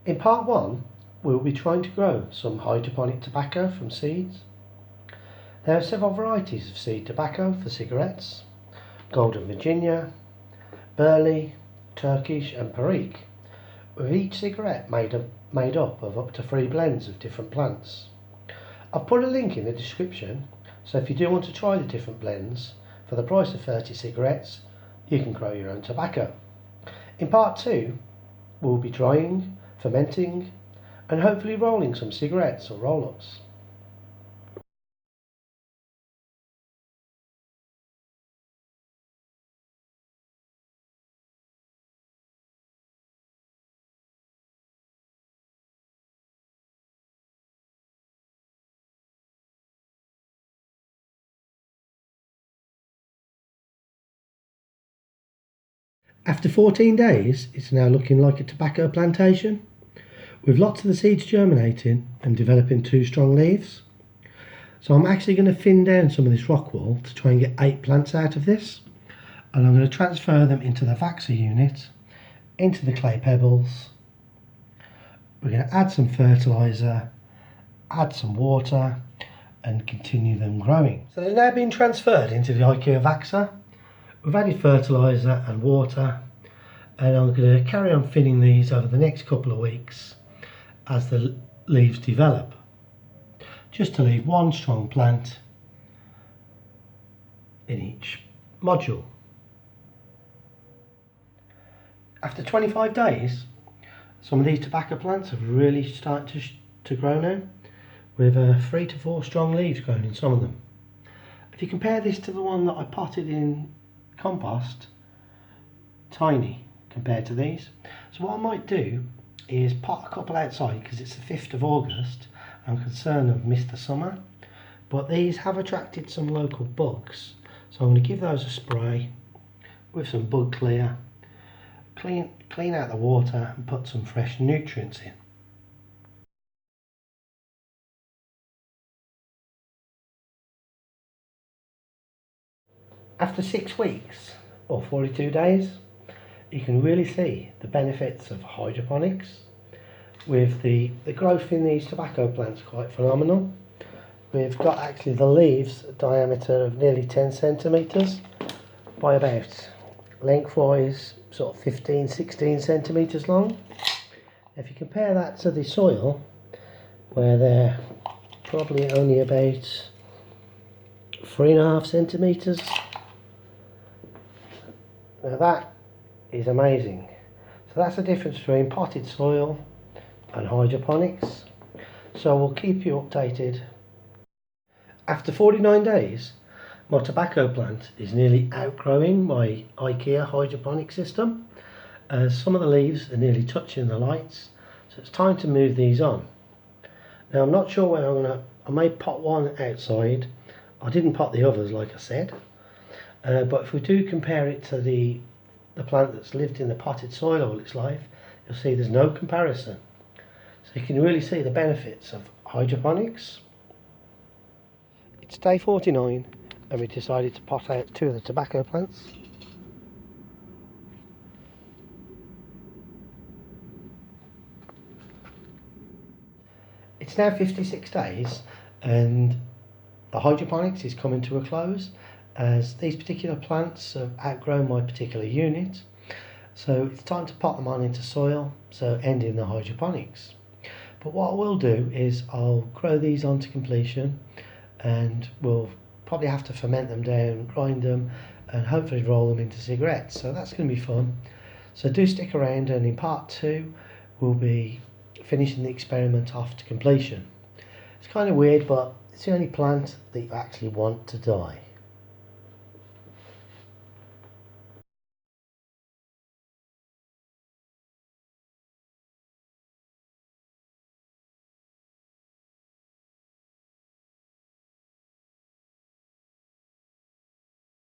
In part 1, we will be trying to grow some hydroponic tobacco from seeds. There are several varieties of seed tobacco for cigarettes: Golden Virginia, Burley, Turkish and Perique, with each cigarette made up of up to 3 blends of different plants. I've put a link in the description, so if you do want to try the different blends, for the price of 30 cigarettes, you can grow your own tobacco. In part 2, we'll be drying, fermenting, and hopefully rolling some cigarettes or roll-ups. After 14 days, it's now looking like a tobacco plantation, with lots of the seeds germinating and developing 2 strong leaves. So I'm actually going to thin down some of this rock wool to try and get 8 plants out of this, and I'm going to transfer them into the Vaxer unit, into the clay pebbles. We're going to add some fertiliser, add some water, and continue them growing. So they're now being transferred into the IKEA Vaxer. We've added fertiliser and water, and I'm going to carry on thinning these over the next couple of weeks as the leaves develop, just to leave 1 strong plant in each module. After 25 days, some of these tobacco plants have really started to grow now, with 3 to 4 strong leaves growing in some of them. If you compare this to the one that I potted in compost, tiny compared to these. So what I might do is pot a couple outside, because it's the 5th of August. I'm concerned I've missed the summer, but these have attracted some local bugs, so I'm going to give those a spray with some bug clear, clean out the water and put some fresh nutrients in. After 6 weeks or 42 days, you can really see the benefits of hydroponics, with the growth in these tobacco plants quite phenomenal. We've got actually the leaves a diameter of nearly 10 centimetres by about lengthwise sort of 15-16 centimetres long. If you compare that to the soil, where they're probably only about 3.5 centimetres, now that is amazing. So that's the difference between potted soil and hydroponics. So we'll keep you updated. After 49 days, my tobacco plant is nearly outgrowing my IKEA hydroponic system. Some of the leaves are nearly touching the lights, so it's time to move these on. Now I'm not sure where I may pot one outside. I didn't pot the others, like I said. But if we do compare it to the plant that's lived in the potted soil all its life, you'll see there's no comparison. So you can really see the benefits of hydroponics. It's day 49 and we decided to pot out 2 of the tobacco plants. It's now 56 days and the hydroponics is coming to a close, as these particular plants have outgrown my particular unit. So it's time to pot them on into soil, so ending the hydroponics. But what I will do is I'll grow these on to completion, and we'll probably have to ferment them down, grind them, and hopefully roll them into cigarettes. So that's going to be fun. So do stick around, and in part 2 we'll be finishing the experiment off to completion. It's kind of weird, but it's the only plant that you actually want to die.